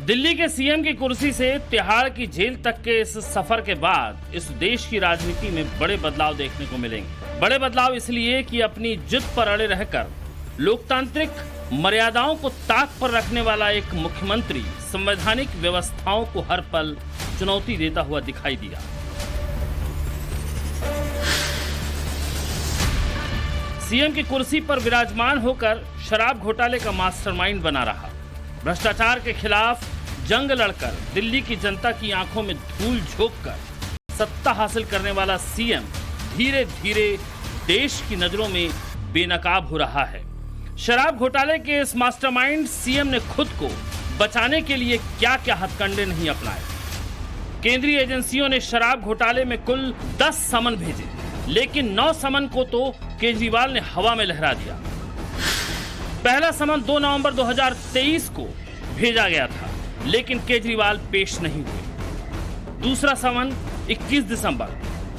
दिल्ली के सीएम की कुर्सी से तिहाड़ की जेल तक के इस सफर के बाद इस देश की राजनीति में बड़े बदलाव देखने को मिलेंगे। बड़े बदलाव इसलिए कि अपनी जिद पर अड़े रहकर लोकतांत्रिक मर्यादाओं को ताक पर रखने वाला एक मुख्यमंत्री संवैधानिक व्यवस्थाओं को हर पल चुनौती देता हुआ दिखाई दिया। सीएम की कुर्सी पर विराजमान होकर शराब घोटाले का मास्टरमाइंड बना रहा। भ्रष्टाचार के खिलाफ जंग लड़कर दिल्ली की जनता की आंखों में धूल झोंककर सत्ता हासिल करने वाला सीएम धीरे धीरे देश की नजरों में बेनकाब हो रहा है। शराब घोटाले के इस मास्टरमाइंड सीएम ने खुद को बचाने के लिए क्या क्या हथकंडे नहीं अपनाए। केंद्रीय एजेंसियों ने शराब घोटाले में कुल 10 समन भेजे, लेकिन 9 समन को तो केजरीवाल ने हवा में लहरा दिया। पहला समन 2 नवंबर 2023 को भेजा गया था, लेकिन केजरीवाल पेश नहीं हुए। दूसरा समन 21 दिसंबर,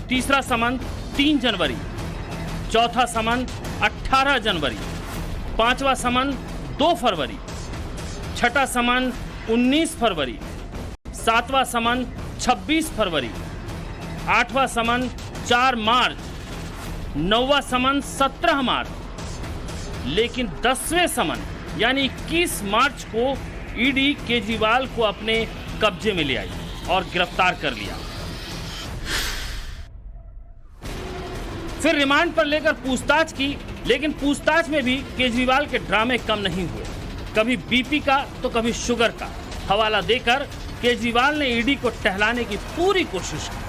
तीसरा समन 3 जनवरी, चौथा समन 18 जनवरी, पांचवा समन 2 फरवरी, छठा समन 19 फरवरी, सातवां समन 26 फरवरी, आठवां समन 4 मार्च, नौवां समन 17 मार्च, लेकिन 10वें समन यानी 21 मार्च को ईडी केजरीवाल को अपने कब्जे में ले आई और गिरफ्तार कर लिया। फिर रिमांड पर लेकर पूछताछ की, लेकिन पूछताछ में भी केजरीवाल के ड्रामे कम नहीं हुए। कभी बीपी का तो कभी शुगर का हवाला देकर केजरीवाल ने ईडी को टहलाने की पूरी कोशिश की।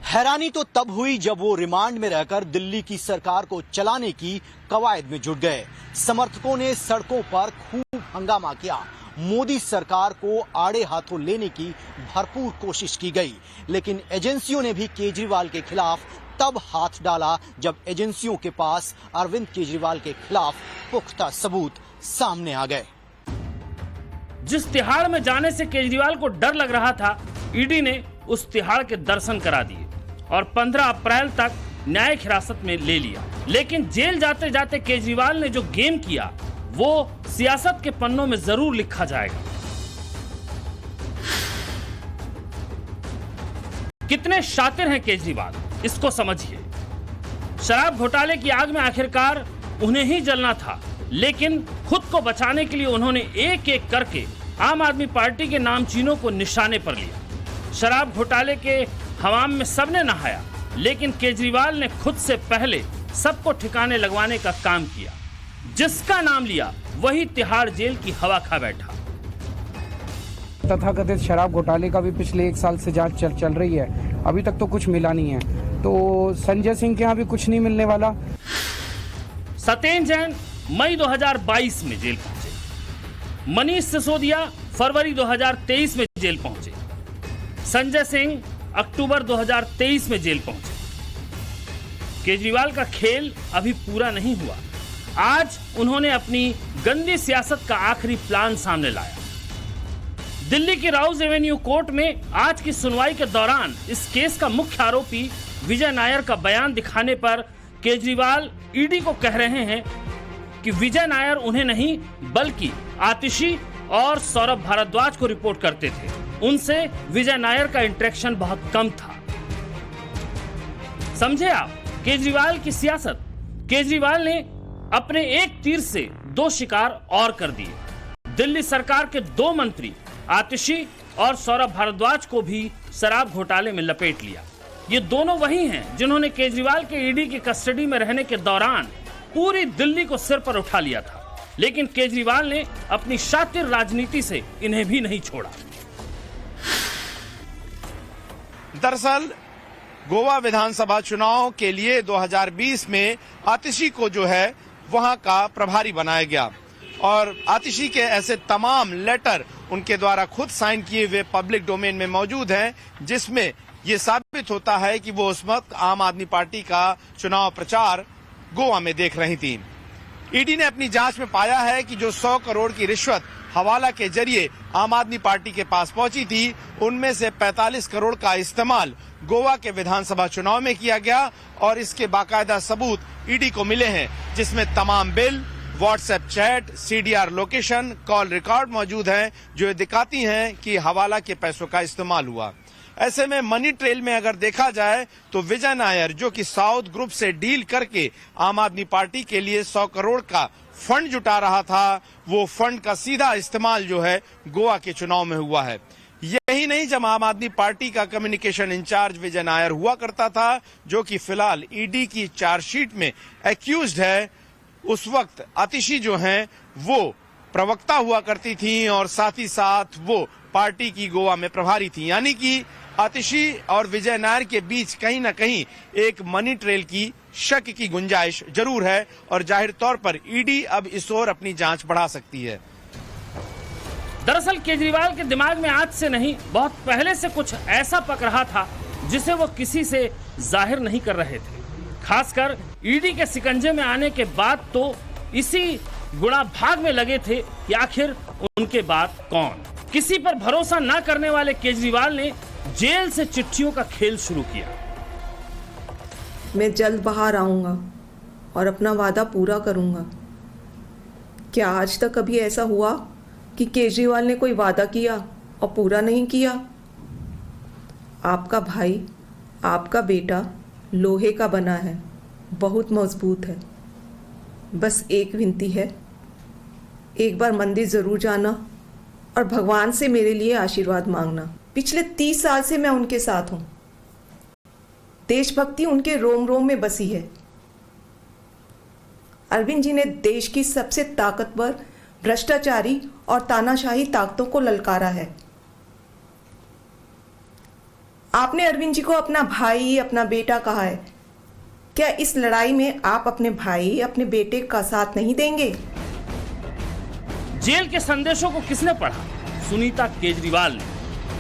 हैरानी तो तब हुई जब वो रिमांड में रहकर दिल्ली की सरकार को चलाने की कवायद में जुट गए। समर्थकों ने सड़कों पर खूब हंगामा किया। मोदी सरकार को आड़े हाथों लेने की भरपूर कोशिश की गई, लेकिन एजेंसियों ने भी केजरीवाल के खिलाफ तब हाथ डाला जब एजेंसियों के पास अरविंद केजरीवाल के खिलाफ पुख्ता सबूत सामने आ गए। जिस तिहाड़ में जाने से केजरीवाल को डर लग रहा था, ईडी ने उस तिहाड़ के दर्शन करा दिए और 15 अप्रैल तक न्यायिक हिरासत में ले लिया। लेकिन जेल जाते जाते केजरीवाल ने जो गेम किया वो सियासत के पन्नों में जरूर लिखा जाएगा। कितने शातिर हैं केजरीवाल, इसको समझिए। शराब घोटाले की आग में आखिरकार उन्हें ही जलना था, लेकिन खुद को बचाने के लिए उन्होंने एक एक करके आम आदमी पार्टी के नामचीनों को निशाने पर लिया। शराब घोटाले के हवाम में सबने नहाया, लेकिन केजरीवाल ने खुद से पहले सबको ठिकाने लगवाने का काम किया। जिसका नाम लिया वही तिहाड़ जेल की हवा खा बैठा। तथाकथित शराब घोटाले का भी पिछले 1 साल से जांच चल रही है, अभी तक तो कुछ मिला नहीं है। तो संजय सिंह के यहाँ भी कुछ नहीं मिलने वाला। सत्येंद्र जैन मई 2022 में जेल पहुंचे। मनीष सिसोदिया फरवरी 2023 में जेल पहुंचे। संजय सिंह अक्टूबर 2023 में जेल पहुंचे। केजरीवाल का खेल अभी पूरा नहीं हुआ। आज उन्होंने अपनी गंदी सियासत का आखिरी प्लान सामने लाया। दिल्ली की राउज एवेन्यू कोर्ट में आज की सुनवाई के दौरान इस केस का मुख्य आरोपी विजय नायर का बयान दिखाने पर केजरीवाल ईडी को कह रहे हैं कि विजय नायर उन्हें नहीं बल्कि आतिशी और सौरभ भारद्वाज को रिपोर्ट करते थे। उनसे विजय नायर का इंटरेक्शन बहुत कम था। समझे आप केजरीवाल की सियासत। केजरीवाल ने अपने एक तीर से 2 शिकार और कर दिए। दिल्ली सरकार के 2 मंत्री आतिशी और सौरभ भारद्वाज को भी शराब घोटाले में लपेट लिया। ये दोनों वही हैं जिन्होंने केजरीवाल के ईडी की कस्टडी में रहने के दौरान पूरी दिल्ली को सिर पर उठा लिया था, लेकिन केजरीवाल ने अपनी शातिर राजनीति से इन्हें भी नहीं छोड़ा। दरअसल गोवा विधानसभा चुनाव के लिए 2020 में आतिशी को जो है वहां का प्रभारी बनाया गया और आतिशी के ऐसे तमाम लेटर उनके द्वारा खुद साइन किए हुए पब्लिक डोमेन में मौजूद हैं, जिसमें ये साबित होता है कि वो उस वक्त आम आदमी पार्टी का चुनाव प्रचार गोवा में देख रही थी। ईडी ने अपनी जांच में पाया है कि जो 100 करोड़ की रिश्वत हवाला के जरिए आम आदमी पार्टी के पास पहुंची थी, उनमें से 45 करोड़ का इस्तेमाल गोवा के विधानसभा चुनाव में किया गया और इसके बाकायदा सबूत ईडी को मिले हैं, जिसमें तमाम bill, WhatsApp chat, CDR location, call record मौजूद हैं जो दिखाती हैं कि हवाला के पैसों का इस्तेमाल हुआ। ऐसे में मनी ट्रेल में अगर देखा जाए तो विजय नायर जो कि साउथ ग्रुप से डील करके आम आदमी पार्टी के लिए 100 करोड़ का फंड जुटा रहा था, वो फंड का सीधा इस्तेमाल जो है गोवा के चुनाव में हुआ है। यही नहीं, जब आम आदमी पार्टी का कम्युनिकेशन इंचार्ज विजय नायर हुआ करता था, जो कि फिलहाल ईडी की चार्जशीट में एक्यूज्ड है, उस वक्त आतिशी जो हैं वो प्रवक्ता हुआ करती थी और साथ ही साथ वो पार्टी की गोवा में प्रभारी थी। यानी कि आतिशी और विजय नायर के बीच कहीं ना कहीं एक मनी ट्रेल की शक की गुंजाइश जरूर है और जाहिर तौर पर ईडी अब इस ओर अपनी जांच बढ़ा सकती है। दरअसल केजरीवाल के दिमाग में आज से नहीं, बहुत पहले से कुछ ऐसा पक रहा था जिसे वो किसी से जाहिर नहीं कर रहे थे। खासकर ईडी के शिकंजे में आने के बाद तो इसी गुणा भाग में लगे थे कि आखिर उनके बाद कौन। किसी पर भरोसा न करने वाले केजरीवाल ने जेल से चिट्ठियों का खेल शुरू किया। मैं जल्द बाहर आऊंगा और अपना वादा पूरा करूंगा। क्या आज तक कभी ऐसा हुआ कि केजरीवाल ने कोई वादा किया और पूरा नहीं किया? आपका भाई, आपका बेटा लोहे का बना है, बहुत मजबूत है। बस एक विनती है, एक बार मंदिर जरूर जाना और भगवान से मेरे लिए आशीर्वाद मांगना। पिछले 30 साल से मैं उनके साथ हूं। देशभक्ति उनके रोम रोम में बसी है। अरविंद जी ने देश की सबसे ताकतवर, भ्रष्टाचारी और तानाशाही ताकतों को ललकारा है। आपने अरविंद जी को अपना भाई, अपना बेटा कहा है। क्या इस लड़ाई में आप अपने भाई, अपने बेटे का साथ नहीं देंगे? जेल के संदेशों को किसने पढ़ा? सुनीता केजरीवाल ने।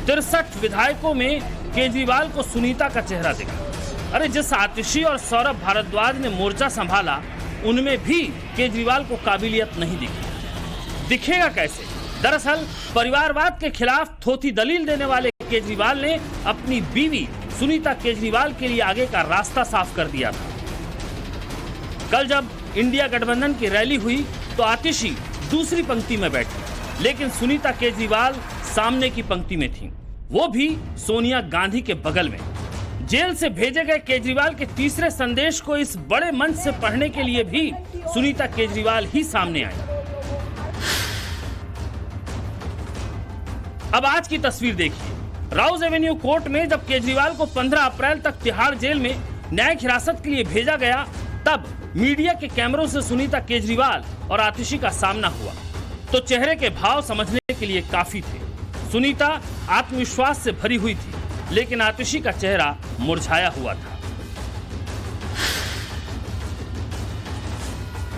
63 विधायकों में केजरीवाल को सुनीता का चेहरा दिखा। अरे जिस आतिशी और सौरभ भारद्वाज ने मोर्चा संभाला, उनमें भी केजरीवाल को काबिलियत नहीं दिखी। दिखेगा कैसे? दरअसल परिवारवाद के खिलाफ थोथी दलील देने वाले केजरीवाल ने अपनी बीवी सुनीता केजरीवाल के लिए आगे का रास्ता साफ कर दिया था। कल जब इंडिया गठबंधन की रैली हुई तो आतिशी दूसरी पंक्ति में बैठी, लेकिन सुनीता केजरीवाल सामने की पंक्ति में थी, वो भी सोनिया गांधी के बगल में। जेल से भेजे गए केजरीवाल के तीसरे संदेश को इस बड़े मंच से पढ़ने के लिए भी सुनीता केजरीवाल ही सामने आई। अब आज की तस्वीर देखिए। राउज एवेन्यू कोर्ट में जब केजरीवाल को 15 अप्रैल तक तिहाड़ जेल में न्यायिक हिरासत के लिए भेजा गया, तब मीडिया के कैमरों से सुनीता केजरीवाल और आतिशी का सामना हुआ तो चेहरे के भाव समझने के लिए काफी थे। सुनीता आत्मविश्वास से भरी हुई थी, लेकिन आतिशी का चेहरा मुरझाया हुआ था।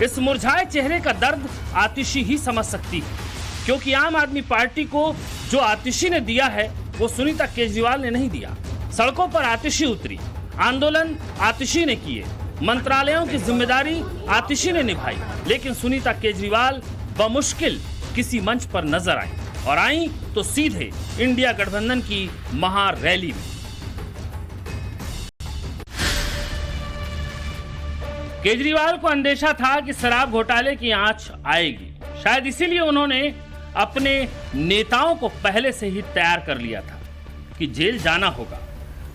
इस मुरझाए चेहरे का दर्द आतिशी ही समझ सकती है, क्योंकि आम आदमी पार्टी को जो आतिशी ने दिया है वो सुनीता केजरीवाल ने नहीं दिया। सड़कों पर आतिशी उतरी, आंदोलन आतिशी ने किए, मंत्रालयों की जिम्मेदारी आतिशी ने निभाई, लेकिन सुनीता केजरीवाल बमुश्किल किसी मंच पर नजर आई और आई तो सीधे इंडिया गठबंधन की महा रैली में। केजरीवाल को अंदेशा था कि शराब घोटाले की आंच आएगी, शायद इसीलिए उन्होंने अपने नेताओं को पहले से ही तैयार कर लिया था कि जेल जाना होगा।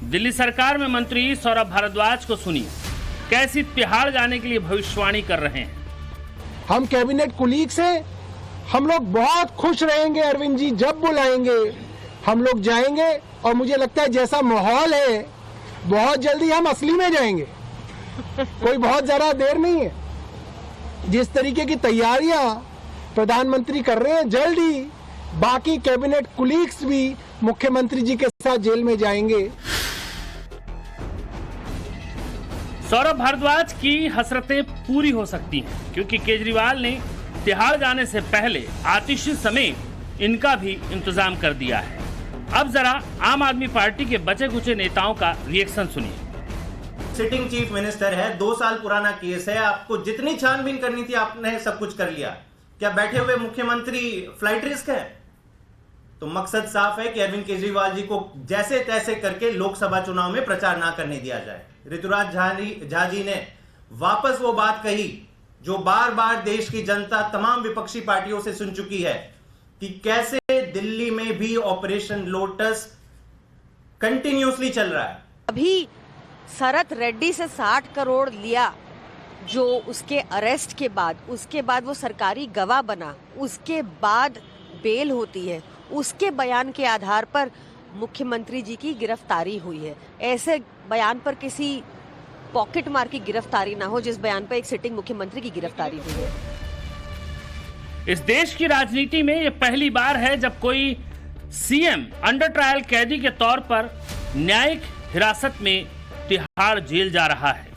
दिल्ली सरकार में मंत्री सौरभ भारद्वाज को सुनिए, कैसी तिहाड़ जाने के लिए भविष्यवाणी कर रहे हैं। हम कैबिनेट कुलीग से हम लोग बहुत खुश रहेंगे, अरविंद जी जब बुलाएंगे हम लोग जाएंगे और मुझे लगता है जैसा माहौल है बहुत जल्दी हम असली में जाएंगे। कोई बहुत ज्यादा देर नहीं है। जिस तरीके की तैयारियां प्रधानमंत्री कर रहे हैं, जल्द ही बाकी कैबिनेट कुलीग्स भी मुख्यमंत्री जी के साथ जेल में जाएंगे। सौरभ भारद्वाज की हसरतें पूरी हो सकती हैं, क्योंकि केजरीवाल ने तिहाड़ जाने से पहले आतिशी समेत इनका भी इंतजाम कर दिया है। अब जरा आम आदमी पार्टी के बचे कुचे नेताओं का रिएक्शन सुनिए। सिटिंग चीफ मिनिस्टर है, 2 साल पुराना केस है, आपको जितनी छानबीन करनी थी आपने सब कुछ कर लिया। क्या बैठे हुए मुख्यमंत्री फ्लाइट रिस्क है? तो मकसद साफ है कि अरविंद केजरीवाल जी को जैसे तैसे करके लोकसभा चुनाव में प्रचार ना करने दिया जाए। ऋतुराज झा जी ने वापस वो बात कही जो बार बार देश की जनता तमाम विपक्षी पार्टियों से सुन चुकी है कि कैसे दिल्ली में भी ऑपरेशन लोटस कंटिन्यूअसली चल रहा है। अभी शरद रेड्डी से 60 करोड़ लिया, जो उसके अरेस्ट के बाद, उसके बाद वो सरकारी गवाह बना, उसके बाद बेल होती है, उसके बयान के आधार पर मुख्यमंत्री जी की गिरफ्तारी हुई है। ऐसे बयान पर किसी पॉकेट मार की गिरफ्तारी ना हो जिस बयान पर एक सिटिंग मुख्यमंत्री की गिरफ्तारी हुई है। इस देश की राजनीति में यह पहली बार है जब कोई सीएम अंडर ट्रायल कैदी के तौर पर न्यायिक हिरासत में तिहाड़ जेल जा रहा है।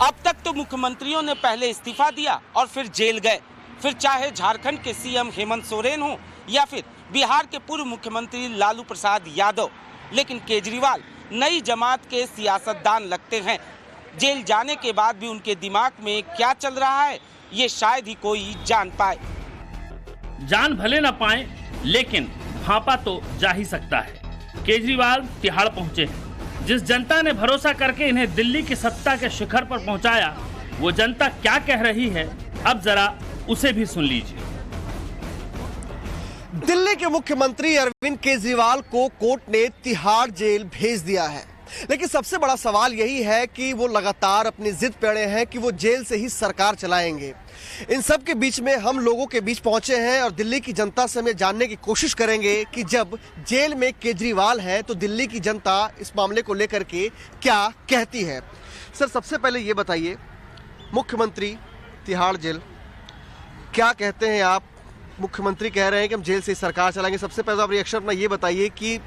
अब तक तो मुख्यमंत्रियों ने पहले इस्तीफा दिया और फिर जेल गए, फिर चाहे झारखंड के सीएम हेमंत सोरेन हो या फिर बिहार के पूर्व मुख्यमंत्री लालू प्रसाद यादव, लेकिन केजरीवाल नई जमात के सियासतदान लगते हैं। जेल जाने के बाद भी उनके दिमाग में क्या चल रहा है ये शायद ही कोई जान पाए। जान भले न पाए, लेकिन भांपा तो जा ही सकता है। केजरीवाल तिहाड़ पहुंचे हैं। जिस जनता ने भरोसा करके इन्हें दिल्ली की सत्ता के शिखर पर पहुंचाया, वो जनता क्या कह रही है, अब जरा उसे भी सुन लीजिए। दिल्ली के मुख्यमंत्री अरविंद केजरीवाल को कोर्ट ने तिहाड़ जेल भेज दिया है, लेकिन सबसे बड़ा सवाल यही है कि वो लगातार अपनी जिद पे अड़े हैं कि वो जेल से ही सरकार चलाएंगे। इन सब के बीच में हम लोगों के बीच पहुंचे हैं और दिल्ली की जनता से हमें जानने की कोशिश करेंगे कि जब जेल में केजरीवाल है तो दिल्ली की जनता इस मामले को लेकर के क्या कहती है। सर, सबसे पहले ये बताइए, मुख्यमंत्री तिहाड़ जेल, क्या कहते हैं आप? मुख्यमंत्री कह रहे हैं कि हम जेल से ही सरकार चलाएंगे। सबसे पहले आप रिएक्शन अपना ये बताइए कि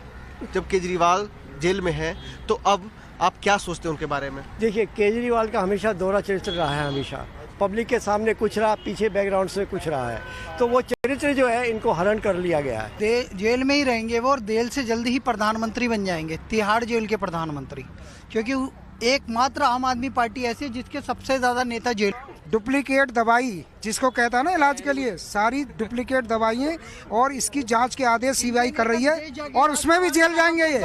जब केजरीवाल जेल में है तो अब आप क्या सोचते हैं उनके बारे में? देखिए, केजरीवाल का हमेशा दोहरा चरित्र रहा है, हमेशा पब्लिक के सामने कुछ रहा, पीछे बैकग्राउंड से कुछ रहा है, तो वो चरित्र जो है इनको हरण कर लिया गया है। जेल में ही रहेंगे वो और जेल से जल्दी ही प्रधानमंत्री बन जाएंगे, तिहाड़ जेल के प्रधानमंत्री, क्योंकि एकमात्र आम आदमी पार्टी ऐसी है जिसके सबसे ज्यादा नेता जेल। डुप्लीकेट दवाई जिसको कहता है ना इलाज के लिए, सारी डुप्लीकेट दवाइयाँ और इसकी जांच के आदेश सीबीआई कर रही है और उसमें भी जेल जाएंगे ये।